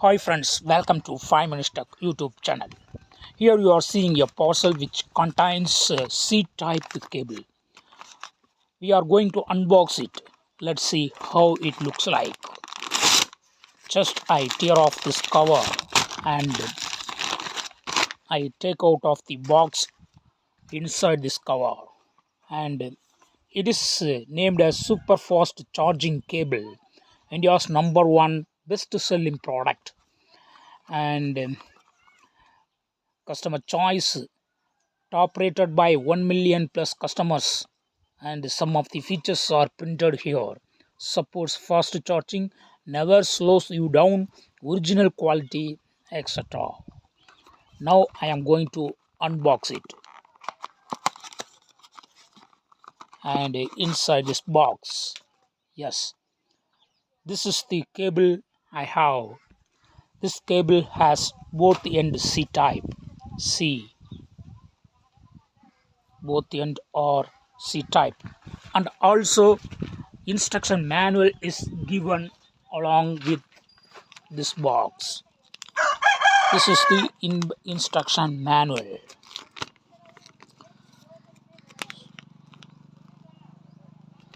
Hi friends, welcome to 5 Minutes Tech YouTube channel. Here you are seeing a parcel which contains a C-type cable. We are going to unbox it. Let's see how it looks like. Just I tear off this cover and I take out of the box inside this cover. And it is named as Super Fast Charging Cable, India's #1 best selling product. And customer choice top rated by 1 million plus customers, and some of the features are printed here. Supports fast charging, never slows you down, original quality, etc. Now I am going to unbox it. And inside this box, yes, this is the cable I have. This cable has both end C type, C, both end are C type, and also instruction manual is given along with this box. This is the instruction manual.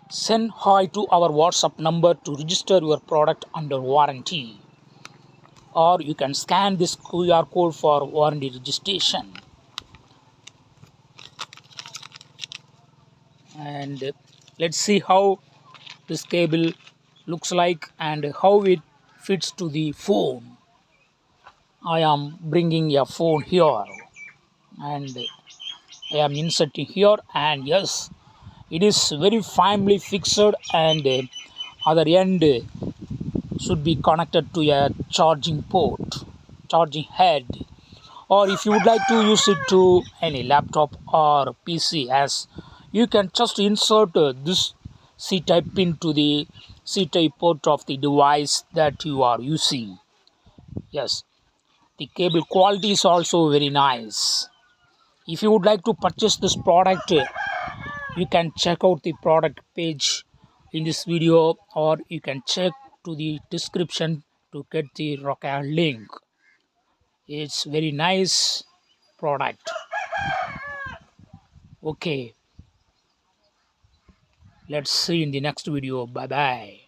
Send hi to our WhatsApp number to register your product under warranty, or you can scan this QR code for warranty registration. And let's see how this cable looks like and how it fits to the phone. I am bringing a phone here and I am inserting here, and yes, it is very firmly fixed, and other end should be connected to a charging port, charging head, or if you would like to use it to any laptop or PC, as you can just insert this C-type pin to the C-type port of the device that you are using. Yes, the cable quality is also very nice. If you would like to purchase this product, you can check out the product page in this video, or you can check to the description to get the Rocket link. It's very nice product. Okay, let's see in the next video. Bye bye.